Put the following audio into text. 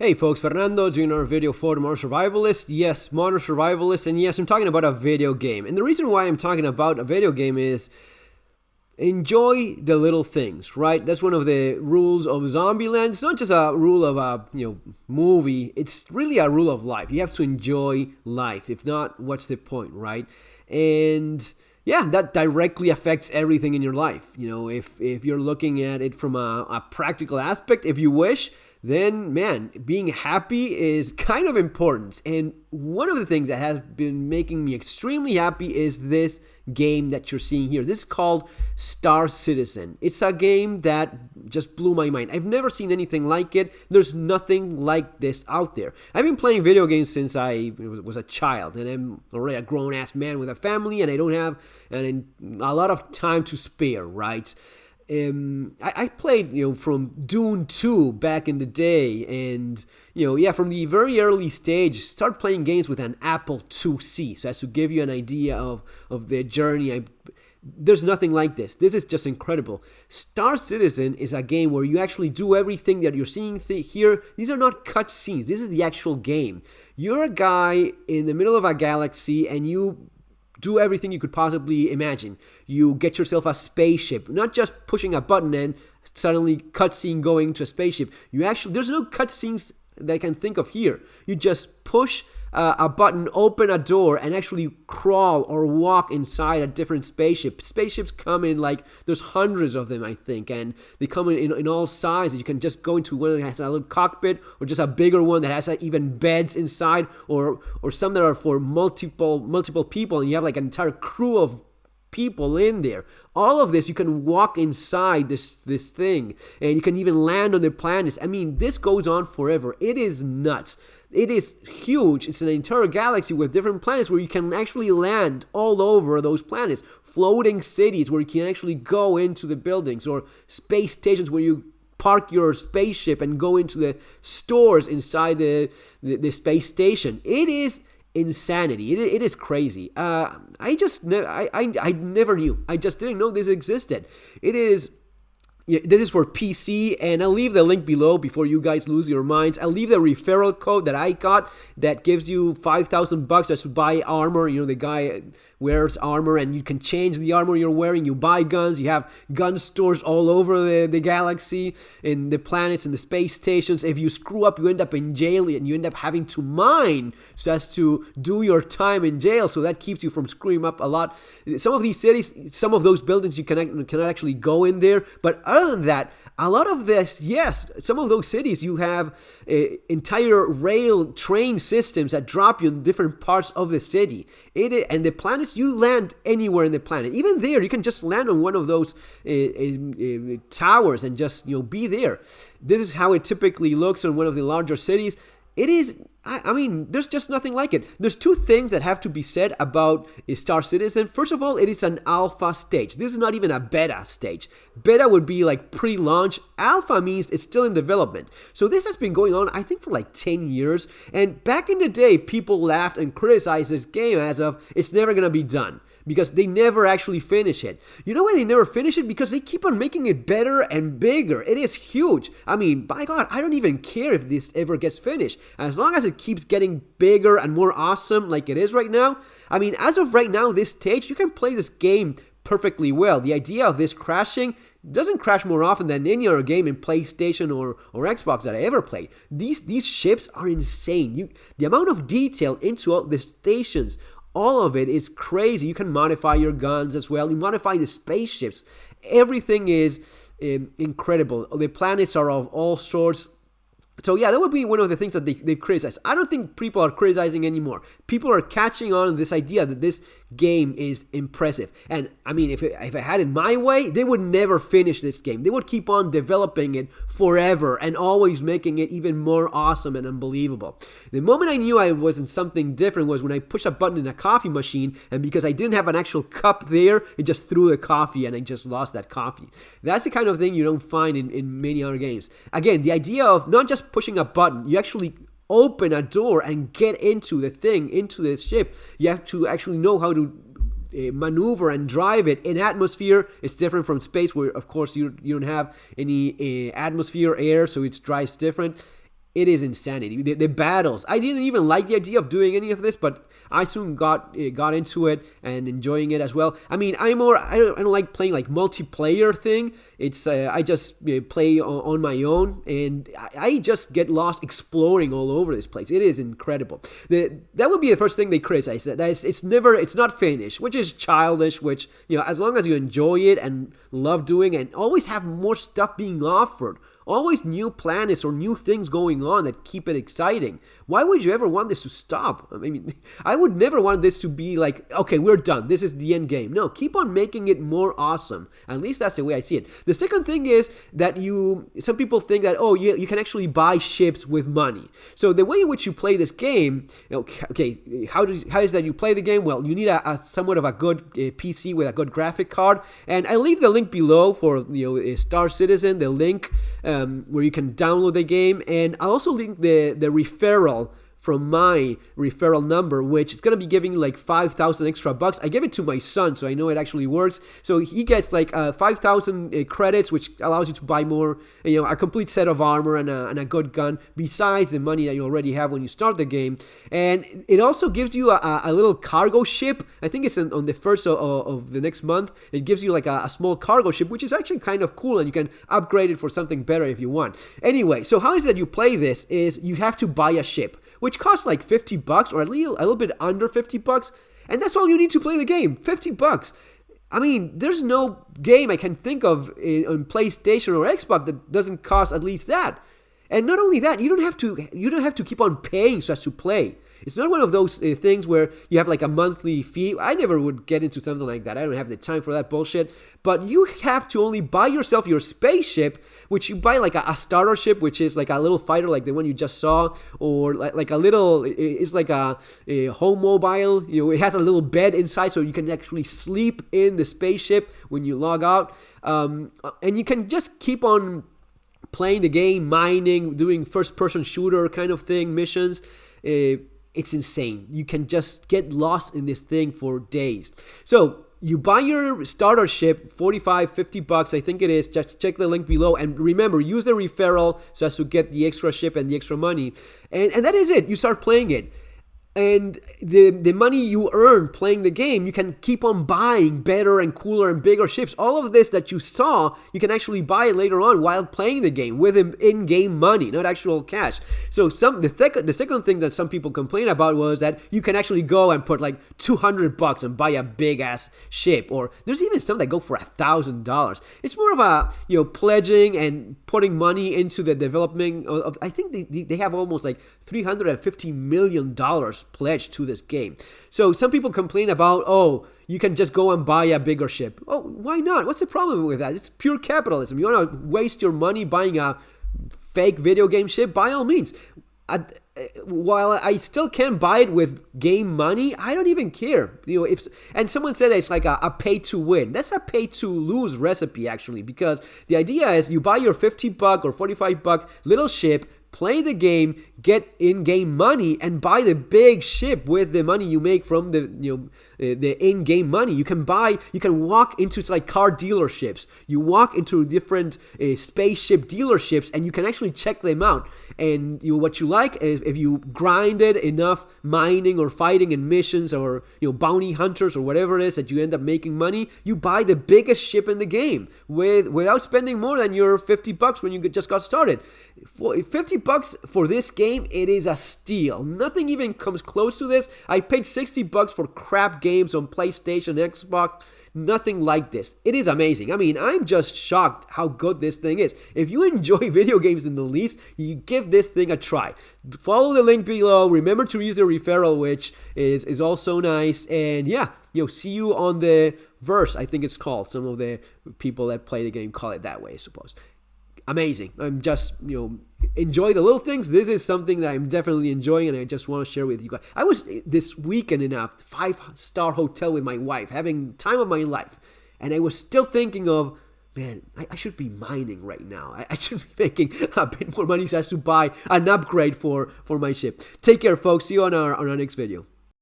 Hey folks, Fernando doing our video for the Modern Survivalist. Yes, Modern Survivalist, and yes, I'm talking about a video game. And the reason why I'm talking about a video game is enjoy the little things, right? That's one of the rules of Zombieland. It's not just a rule of a movie. It's really a rule of life. You have to enjoy life. If not, what's the point, right? And yeah, that directly affects everything in your life. If you're looking at it from a practical aspect, if you wish, then man, being happy is kind of important. And one of the things that has been making me extremely happy is this game that you're seeing here. This is called Star Citizen. It's a game that just blew my mind. I've never seen anything like it. There's nothing like this out there. I've been playing video games since I was a child, and I'm already a grown-ass man with a family, and I don't have a lot of time to spare, right? I played, from Dune 2 back in the day, and, from the very early stage, start playing games with an Apple IIc. So as to give you an idea of the journey, there's nothing like this. This is just incredible. Star Citizen is a game where you actually do everything that you're seeing here. These are not cutscenes. This is the actual game. You're a guy in the middle of a galaxy, and you do everything you could possibly imagine. You get yourself a spaceship, not just pushing a button and suddenly cutscene going to a spaceship. There's no cutscenes that I can think of here. You just push a button, open a door, and actually crawl or walk inside a different spaceship. Spaceships come in there's hundreds of them, I think, and they come in all sizes. You can just go into one that has a little cockpit, or just a bigger one that has even beds inside, or some that are for multiple people, and you have an entire crew of people in there. All of this, you can walk inside this thing, and you can even land on the planets. I mean, this goes on forever. It is nuts. It is huge. It's an entire galaxy with different planets where you can actually land all over those planets. Floating cities where you can actually go into the buildings, or space stations where you park your spaceship and go into the stores inside the space station. It is insanity. It is crazy. I never knew. I just didn't know this existed. This is for PC, and I'll leave the link below before you guys lose your minds. I'll leave the referral code that I got that gives you $5,000 just to buy armor. The guy wears armor, and you can change the armor you're wearing. You buy guns. You have gun stores all over the galaxy, in the planets, and the space stations. If you screw up, you end up in jail, and you end up having to mine so as to do your time in jail. So that keeps you from screwing up a lot. Some of these cities, some of those buildings, you cannot actually go in there. But other than that, a lot of this, yes, some of those cities, you have entire rail train systems that drop you in different parts of the city. And the planets, you land anywhere in the planet. Even there, you can just land on one of those towers and just be there. This is how it typically looks in one of the larger cities. It is, there's just nothing like it. There's two things that have to be said about Star Citizen. First of all, it is an alpha stage. This is not even a beta stage. Beta would be pre-launch. Alpha means it's still in development. So this has been going on, I think, for 10 years. And back in the day, people laughed and criticized this game as of it's never going to be done, because they never actually finish it. You know why they never finish it? Because they keep on making it better and bigger. It is huge. By God, I don't even care if this ever gets finished. As long as it keeps getting bigger and more awesome like it is right now. As of right now, this stage, you can play this game perfectly well. The idea of this crashing doesn't crash more often than any other game in PlayStation or Xbox that I ever played. These ships are insane. The amount of detail into all the stations, all of it is crazy. You can modify your guns as well. You modify the spaceships. Everything is incredible. The planets are of all sorts. So yeah, that would be one of the things that they criticize. I don't think people are criticizing anymore. People are catching on to this idea that this game is impressive. And if I had it my way, they would never finish this game. They would keep on developing it forever and always making it even more awesome and unbelievable. The moment I knew I was in something different was when I pushed a button in a coffee machine, and because I didn't have an actual cup there, it just threw the coffee and I just lost that coffee. That's the kind of thing you don't find in many other games. Again, the idea of not just pushing a button, you actually open a door and get into the thing, into the ship. You have to actually know how to maneuver and drive it. In atmosphere, it's different from space, where of course you don't have any atmosphere, air, so it drives different. it is insanity. The battles, I didn't even like the idea of doing any of this, but I soon got into it and enjoying it as well. I mean, I don't like playing like multiplayer thing. It's I just play on my own, and I just get lost exploring all over this place. It is incredible. That would be the first thing they criticize. That it's not finished, which is childish. Which, as long as you enjoy it and love doing it, and always have more stuff being offered. Always new planets or new things going on that keep it exciting. Why would you ever want this to stop? I mean, I would never want this to be like, okay, we're done. This is the end game. No, keep on making it more awesome. At least that's the way I see it. The second thing is that some people think that, you can actually buy ships with money. So the way in which you play this game, okay, how is that you play the game? Well, you need a somewhat of a good PC with a good graphic card. And I leave the link below for Star Citizen, the link where you can download the game, and I'll also link the referral from my referral number, which is going to be giving like 5,000 extra bucks. I give it to my son, so I know it actually works. So he gets like 5,000 credits, which allows you to buy more, a complete set of armor and a good gun, besides the money that you already have when you start the game. And it also gives you a little cargo ship. I think it's on the first of the next month. It gives you like a small cargo ship, which is actually kind of cool, and you can upgrade it for something better if you want. Anyway, so how is that you play this is you have to buy a ship, which costs like 50 bucks or at least a little bit under 50 bucks. And that's all you need to play the game, 50 bucks. I mean, there's no game I can think of on PlayStation or Xbox that doesn't cost at least that. And not only that, you don't have to keep on paying so as to play. It's not one of those things where you have like a monthly fee. I never would get into something like that. I don't have the time for that bullshit. But you have to only buy yourself your spaceship, which you buy like a starter ship, which is like a little fighter like the one you just saw, or like a little, it's like a home mobile. It has a little bed inside so you can actually sleep in the spaceship when you log out. And you can just keep on playing the game, mining, doing first-person shooter kind of thing, missions. It's insane. You can just get lost in this thing for days. So you buy your starter ship, 45, 50 bucks, I think it is. Just check the link below. And remember, use the referral so as to get the extra ship and the extra money. And that is it. You start playing it. And the money you earn playing the game, you can keep on buying better and cooler and bigger ships. All of this that you saw, you can actually buy it later on while playing the game with in-game money, not actual cash. So the second thing that some people complain about was that you can actually go and put like 200 bucks and buy a big-ass ship. Or there's even some that go for $1,000. It's more of a, pledging and putting money into the development of, I think they have almost like $350 million pledged to this game. So some people complain about, you can just go and buy a bigger ship. Oh, why not? What's the problem with that? It's pure capitalism. You want to waste your money buying a fake video game ship? By all means. While I still can buy it with game money, I don't even care. And someone said it's like a pay to win. That's a pay to lose recipe, actually, because the idea is you buy your 50 buck or 45 buck little ship, play the game, get in-game money, and buy the big ship with the money you make from the in-game money. You can walk into like car dealerships. You walk into different spaceship dealerships, and you can actually check them out. And what you like is if you grinded enough mining or fighting in missions or bounty hunters or whatever it is that you end up making money, you buy the biggest ship in the game without spending more than your 50 bucks when you just got started. For 50 bucks for this game, it is a steal. Nothing even comes close to this. I paid 60 bucks for crap games on PlayStation, Xbox. Nothing like this. It is amazing. I mean, I'm just shocked how good this thing is. If you enjoy video games in the least, you give this thing a try. Follow the link below. Remember to use the referral, which is also nice. And yeah, see you on the verse, I think it's called. Some of the people that play the game call it that way, I suppose. Amazing. I'm just, enjoy the little things. This is something that I'm definitely enjoying, and I just want to share with you guys. I was this weekend in a 5-star hotel with my wife, having time of my life, and I was still thinking of, man, I should be mining right now. I should be making a bit more money so as to buy an upgrade for my ship. Take care, folks. See you on our next video.